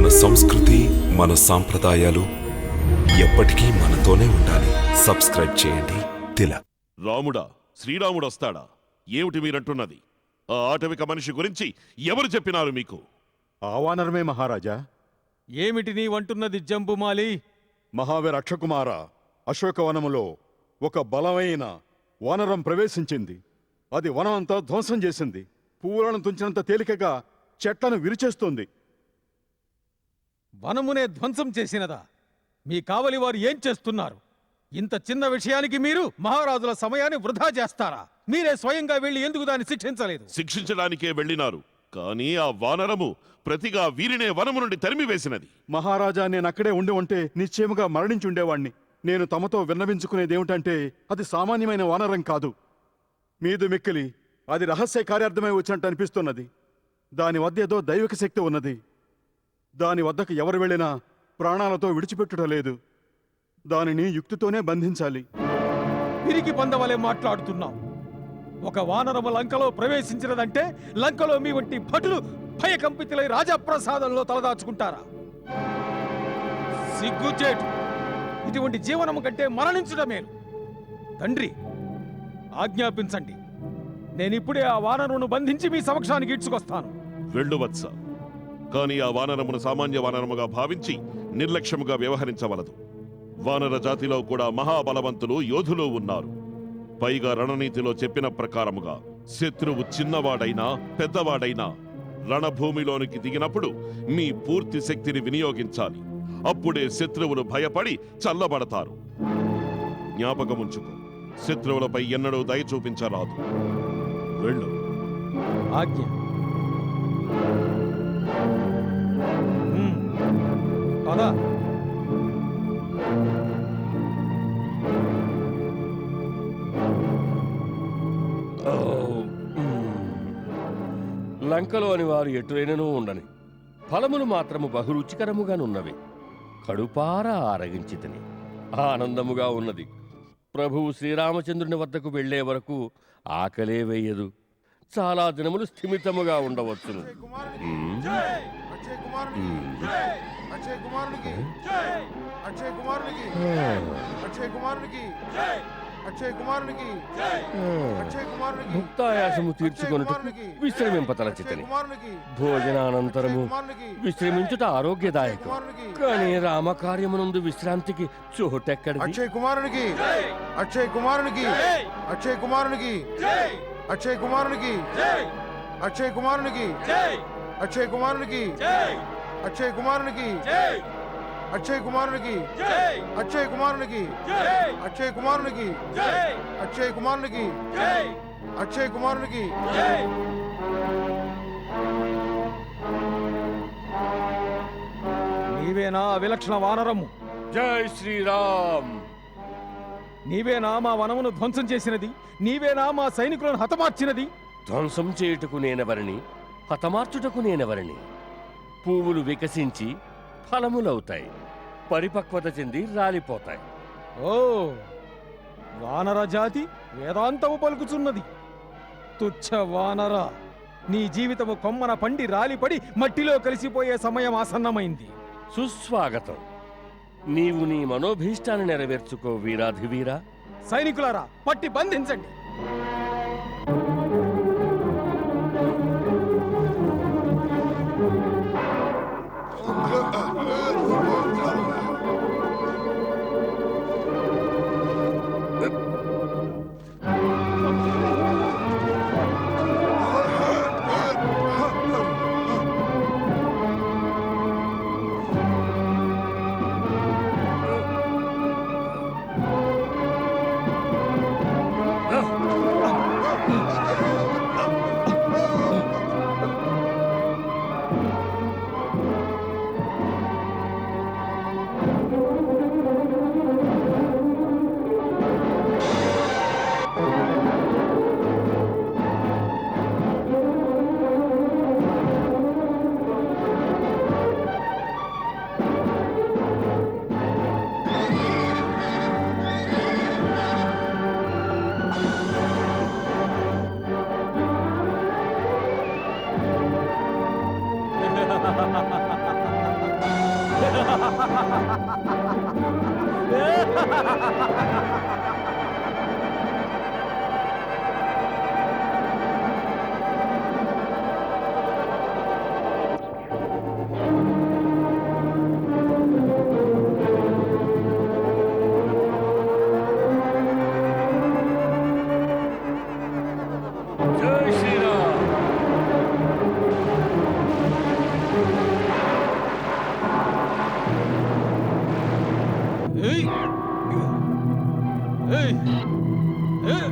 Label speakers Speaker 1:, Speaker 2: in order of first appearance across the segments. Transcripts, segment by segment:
Speaker 1: మన సంస్కృతి, మన సాంప్రదాయాలు ఎప్పటికీ మనతోనే ఉండాలి. సబ్స్క్రైబ్ చేయండి. తిలక్.
Speaker 2: రాముడా, శ్రీరాముడు వస్తాడా? ఏమిటి మీరంటున్నది? ఆ ఆటవిక మనిషి గురించి ఎవరు చెప్పినారు మీకు?
Speaker 3: ఆవానరమే మహారాజా.
Speaker 4: ఏమిటి నీవంటున్నది జంబుమాలి?
Speaker 3: మహావీర అక్షకుమార, అశోకవనములో ఒక బలమైన వానరం ప్రవేశించింది. అది వనమంతా ధ్వంసం చేసింది. పువ్వులను తుంచినంత తేలికగా చెట్లను విరిచేస్తుంది.
Speaker 4: వనమునే ధ్వంసం చేసినదా? మీ కావలి వారు ఏం చేస్తున్నారు? ఇంత చిన్న విషయానికి మీరు మహారాజుల సమయాన్ని వృధా చేస్తారా? మీరే స్వయంగా వెళ్ళి ఎందుకు దాన్ని శిక్షించలేదు?
Speaker 2: శిక్షించడానికే వెళ్ళినారు, కానీ ఆ వానరము ప్రతిగా వీరినే వనము నుండి తరిమివేసినది.
Speaker 3: మహారాజా, నేను అక్కడే ఉండి ఉంటే నిశ్చయముగా మరణించుండేవాణ్ణి. నేను తమతో విన్నవించుకునేదేమిటంటే, అది సామాన్యమైన వానరం కాదు. మీదు మిక్కిలి అది రహస్య కార్యార్థమై వచ్చినట్టు అనిపిస్తున్నది. దాని వద్ద ఏదో దైవిక శక్తి ఉన్నది. దాని వద్దకు ఎవరు వెళ్ళినా ప్రాణాలతో విడిచిపెట్టుట లేదు. దానిని యుక్తితోనే బంధించాలి.
Speaker 4: తిరిగి పొందవలే మాట్లాడుతున్నావు. ఒక వానరము లంకలో ప్రవేశించినదంటే లంకలో మీ వంటి భటులు భయకంపితులై రాజప్రసాదంలో తలదాచుకుంటారా? సిగ్గుచేటు! ఇటువంటి జీవనము కంటే మరణించడం మేలు. తండ్రి, ఆజ్ఞాపించండి. నేనిప్పుడే ఆ వానరును బంధించి మీ సమక్షానికి ఇడ్చుకొస్తాను.
Speaker 2: వెళ్ళువత్స, కాని ఆ వానరమును సామాన్య వానరముగా భావించి నిర్లక్ష్యముగా వ్యవహరించవలదు. వానర జాతిలో కూడా మహాబలవంతులు, యోధులు ఉన్నారు. పైగా రణనీతిలో చెప్పిన ప్రకారముగా శత్రువు చిన్నవాడైనా పెద్దవాడైనా రణభూమిలోనికి దిగినప్పుడు మీ పూర్తి శక్తిని వినియోగించాలి. అప్పుడే శత్రువులు భయపడి చల్లబడతారు. జ్ఞాపకముంచుకో, శత్రువులపై ఎన్నడూ దయ చూపించరాదు. వెళ్ళు.
Speaker 4: ఆజ్ఞ. పద.
Speaker 5: లంకలోని వారు ఎటులైనను ఉండని ఫలములు మాత్రము బహురుచికరముగానున్నవి. కడుపారా ఆరగించితిని, ఆనందముగా ఉన్నది. ప్రభువు శ్రీరామచంద్రుని వద్దకు వెళ్లే వరకు ఆకలే వేయదు. చాలా దినములు స్థిమితముగా ఉండవచ్చును. భుక్తాయాసము తీర్చుకొనుట విశ్రమింపతలచితని. భోజనానంతరము విశ్రమించుట ఆరోగ్యదాయకం. కానీ రామకార్యమునందు విశ్రాంతికి చోటెక్కడి?
Speaker 6: అక్షయ్ కుమారునికి, అక్షయ్ కుమారునికి, అక్షయ్ కుమారునికి, అక్షయ్ కుమారునికి, అక్షయ్ కుమారునికి, అక్షయ్ కుమారునికి, అక్షయ్ కుమారునికి, అక్షయ్ కుమారునికి, అక్షయ్ కుమారునికి, అక్షయ్ కుమారునికి, అక్షయ్ కుమారునికి, అక్షయ్ కుమారునికి.
Speaker 4: నీవేనా విలక్షణ వానరము?
Speaker 5: జై శ్రీరామ్.
Speaker 4: నీవేనా మా వనమును ధ్వంసం చేసినది? నీవేనా మా సైనికులను హతమార్చినది?
Speaker 5: ధ్వంసం చేయుటకు నేనెవరిని, హతమార్చుటకు నేనెవరిని? పువ్వులు వికసించి ఫలములవుతాయి, పరిపక్వత చెంది రాలిపోతాయి.
Speaker 4: ఓ, వానర జాతి వేదాంతము పలుకుచున్నది. తుచ్చ వానర, నీ జీవితము కొమ్మన పండి రాలిపడి మట్టిలో కలిసిపోయే సమయం ఆసన్నమైంది.
Speaker 5: సుస్వాగతం. నీవు నీ మనోభీష్టాన్ని నెరవేర్చుకో వీరాధివీరా.
Speaker 4: సైనికులారా, పట్టి బంధించండి.
Speaker 5: జై శ్రీరామ్.
Speaker 4: ఏయ్! ఏయ్! ఏయ్!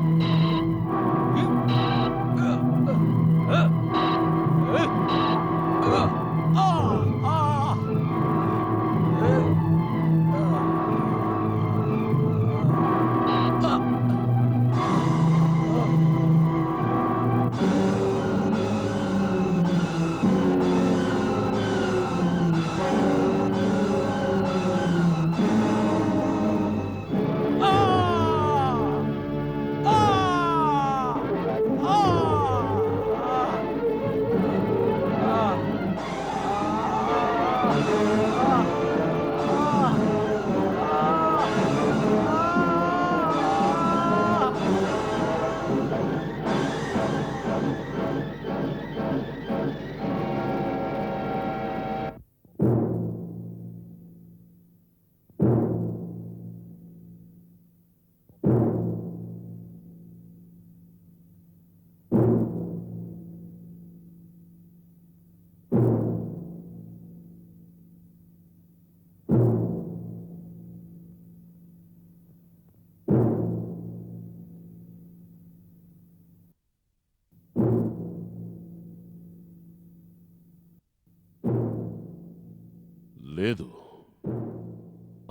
Speaker 2: లేదు.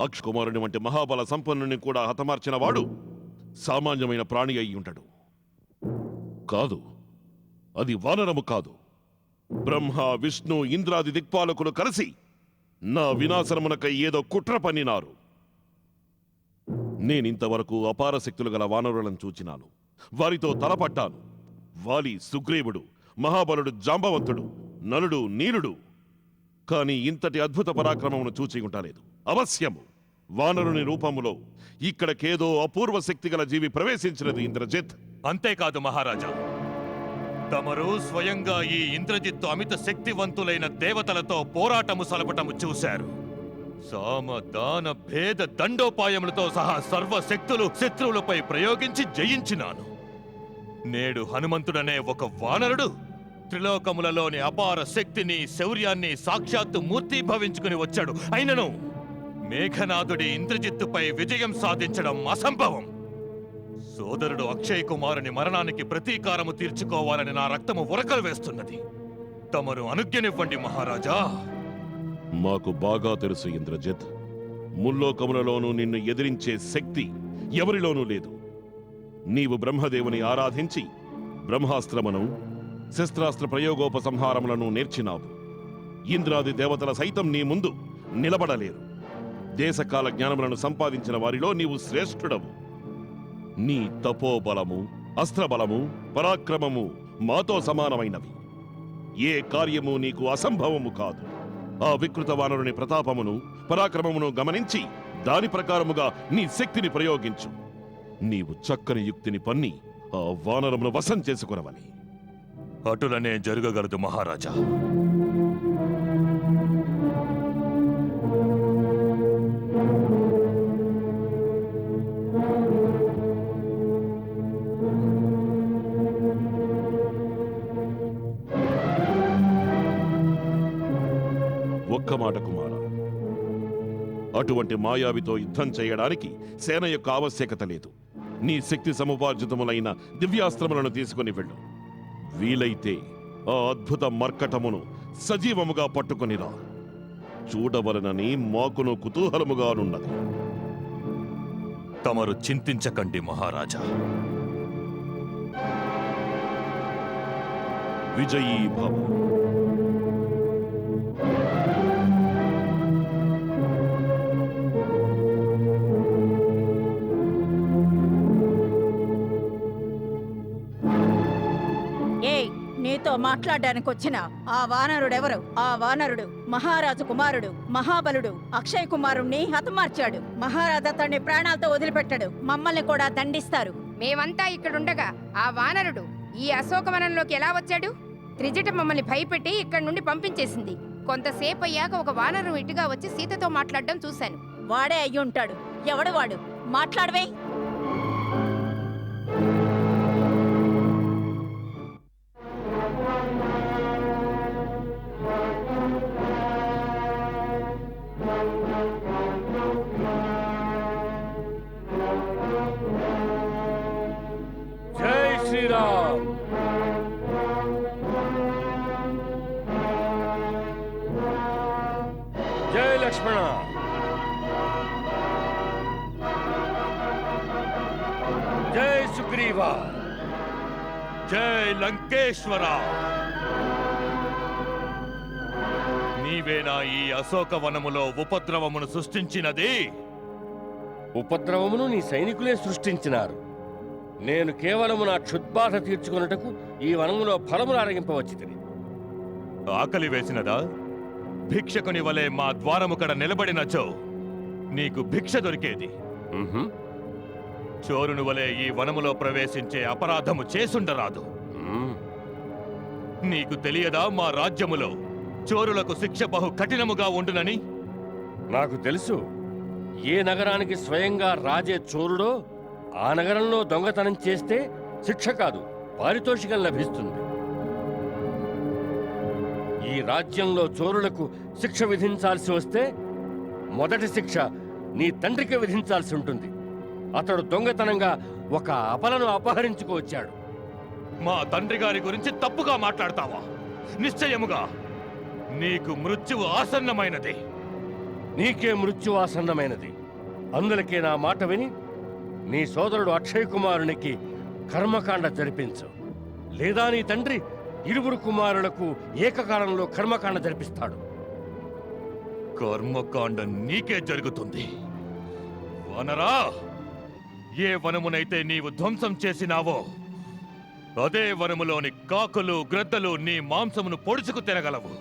Speaker 2: అక్షకుమారుని వంటి మహాబల సంపన్నుని కూడా హతమార్చిన వాడు సామాన్యమైన ప్రాణి అయి ఉంటాడు. కాదు, అది వానరము కాదు. బ్రహ్మ, విష్ణు, ఇంద్రాది దిక్పాలకులు కలిసి నా వినాశనమునకై ఏదో కుట్ర పన్నినారు. నేనింతవరకు అపార శక్తులు గల వానరులను చూచినాను. వారితో తలపట్టాను. వాలి సుగ్రీవుడు, మహాబలుడు జాంబవంతుడు, నలుడు నీలుడు. కాని ఇంతటి అద్భుత పరాక్రమమును చూచి ఉంటాలేదు. అవశ్యము వానరుని రూపములో ఇక్కడకేదో అపూర్వ శక్తి గల జీవి ప్రవేశించినది ఇంద్రజిత్.
Speaker 7: అంతేకాదు మహారాజా, తమరు స్వయంగా ఈ ఇంద్రజిత్తు అమిత శక్తివంతులైన దేవతలతో పోరాటము సలపటము చూశారు. సామ దాన భేద దండోపాయములతో సహా సర్వశక్తులు శత్రువులపై ప్రయోగించి జయించినాను. నేడు హనుమంతుడనే ఒక వానరుడు త్రిలోకములలోని అపార శక్తిని, శౌర్యాన్ని సాక్షాత్తు మూర్తీభవించుకుని వచ్చాడు. అయినను మేఘనాథుడి ఇంద్రజిత్తుపై విజయం సాధించడం అసంభవం. సోదరుడు అక్షయ్ కుమారుని మరణానికి ప్రతీకారము తీర్చుకోవాలని నా రక్తము ఉరకలు వేస్తున్నది. తమరు అనుజ్ఞనివ్వండి మహారాజా.
Speaker 2: మాకు బాగా తెలుసు ఇంద్రజిత్, ముల్లోకములలోనూ నిన్ను ఎదిరించే శక్తి ఎవరిలోనూ లేదు. నీవు బ్రహ్మదేవుని ఆరాధించి బ్రహ్మాస్త్రమును, శస్త్రాస్త్ర ప్రయోగోపసంహారములను నేర్చినావు. ఇంద్రాది దేవతల సైతం నీ ముందు నిలబడలేరు. దేశకాల జ్ఞానములను సంపాదించిన వారిలో నీవు శ్రేష్ఠుడవు. నీ తపోబలము, అస్త్రబలము, పరాక్రమము మాతో సమానమైనవి. ఏ కార్యము నీకు అసంభవము కాదు. ఆ వికృత వానరుని ప్రతాపమును, పరాక్రమమును గమనించి దాని ప్రకారముగా నీ శక్తిని ప్రయోగించు. నీవు చక్కని యుక్తిని పన్ని ఆ వానరమును వశం చేసుకునవని.
Speaker 7: అటులనే జరగగలదు మహారాజా.
Speaker 2: ఒక్క మాట కుమారా, అటువంటి మాయావితో యుద్ధం చేయడానికి సేన యొక్క ఆవశ్యకత లేదు. నీ శక్తి సముపార్జితములైన దివ్యాస్త్రములను తీసుకుని వెళ్ళు. వీలైతే ఆ అద్భుత మర్కటమును సజీవముగా పట్టుకొనిరా. చూడవలనని మాకును కుతూహలముగానున్నది.
Speaker 7: తమరు చింతించకండి మహారాజా.
Speaker 2: విజయీ భవ.
Speaker 8: ఏయ్, నీతో మాట్లాడడానికి వచ్చిన ఆ వానరుడెవరు? ఆ వానరుడు మహారాజు కుమారుడు మహాబలుడు అక్షయ్ కుమారుణ్ణి హతమార్చాడు. మహారాజు అతన్ని ప్రాణాలతో వదిలిపెట్టాడు. మమ్మల్ని కూడా దండిస్తారు.
Speaker 9: మేమంతా ఇక్కడుండగా ఆ వానరుడు ఈ అశోకవనంలోకి ఎలా వచ్చాడు? త్రిజట మమ్మల్ని భయపెట్టి ఇక్కడి నుండి పంపించేసింది. కొంతసేపు అయ్యాక ఒక వానరు ఇటుగా వచ్చి సీతతో మాట్లాడడం చూశాను.
Speaker 8: వాడే అయ్యుంటాడు. ఎవడు వాడు? మాట్లాడవే.
Speaker 5: జై శ్రీరామ్. జై లక్ష్మణ. జై సుగ్రీవ.
Speaker 7: జై లంకేశ్వర. నీవేనా ఈ అశోకవనములో ఉపద్రవమును సృష్టించినది?
Speaker 5: ఉపద్రవమును నీ సైనికులే సృష్టించినారు. నేను కేవలము నా క్షుద్బాధ తీర్చుకొనుటకు ఈ వనములో ఫలములు అరగింపవచ్చితిని.
Speaker 7: ఆకలి వేసినదా? భిక్షకుని వలె మా ద్వారము కడ నిలబడినచో నీకు భిక్ష దొరికేది.
Speaker 5: మ్మ్హ్మ్.
Speaker 7: చోరుని వలె ఈ వనములో ప్రవేశించే అపరాధము చేసుండరాదు.
Speaker 5: మ్మ్.
Speaker 7: నీకు తెలియదా మా రాజ్యములో చోరులకు శిక్ష బహు కఠినముగా ఉండునని?
Speaker 5: నాకు తెలుసు. ఏ నగరానికి స్వయంగా రాజే చోరుడో ఆ నగరంలో దొంగతనం చేస్తే శిక్ష కాదు, పారితోషికం లభిస్తుంది. ఈ రాజ్యంలో చోరులకు శిక్ష విధించాల్సి వస్తే మొదటి శిక్ష నీ తండ్రికి విధించాల్సి ఉంటుంది. అతడు దొంగతనంగా ఒక అపలను అపహరించుకువచ్చాడు.
Speaker 7: మా తండ్రి గారి గురించి తప్పుగా మాట్లాడతావా? నిశ్చయముగా నీకు మృత్యువు ఆసన్నమైనది.
Speaker 5: నీకే మృత్యువాసన్నమైనది. అందులకే నా మాట విని నీ సోదరుడు అక్షయ్ కుమారునికి కర్మకాండ జరిపించు. లేదా నీ తండ్రి ఇరువురు కుమారులకు ఏకకాలంలో కర్మకాండ జరిపిస్తాడు.
Speaker 7: కర్మకాండ నీకే జరుగుతుంది. వనరా, ఏ వనమునైతే నీవు ధ్వంసం చేసినావో అదే వనములోని కాకులు గ్రద్దలు నీ మాంసమును పొడుచుకు తినగలవు.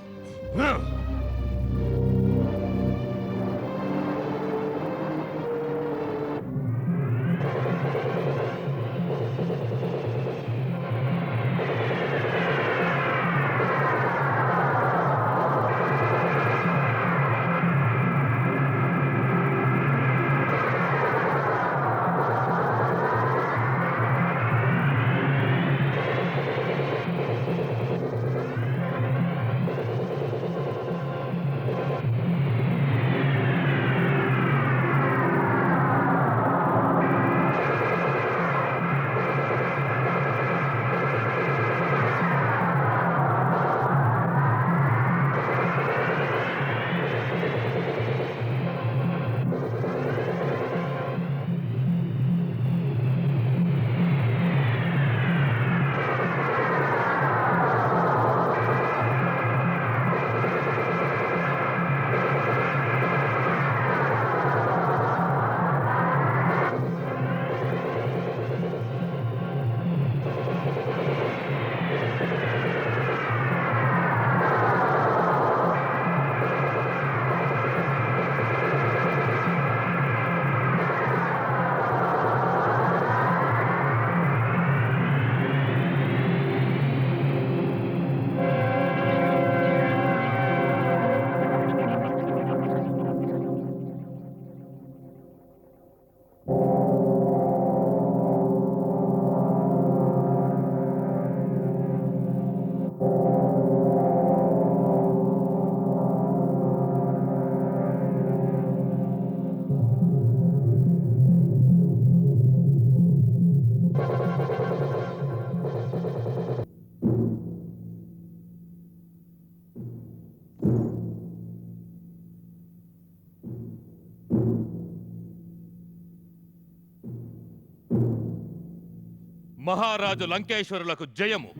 Speaker 7: మహారాజు లంకేశ్వరులకు జయము.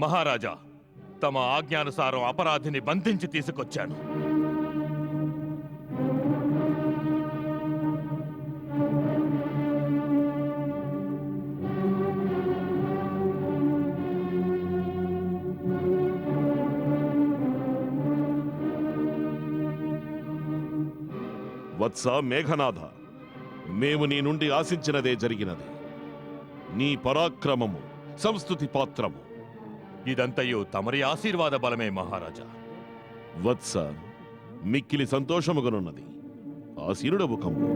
Speaker 7: మహారాజా, తమ ఆజ్ఞానుసారం అపరాధిని బంధించి తీసుకొచ్చాను.
Speaker 2: వత్స మేఘనాథ, మేము నీ నుండి ఆశించినదే జరిగినది. నీ పరాక్రమము సంస్తుతి పాత్రము.
Speaker 7: ఇదంతయు తమరి ఆశీర్వాద బలమే మహారాజా.
Speaker 2: వత్స, మిక్కిలి సంతోషముగనున్నది. ఆశీనుడవు కమ్ము.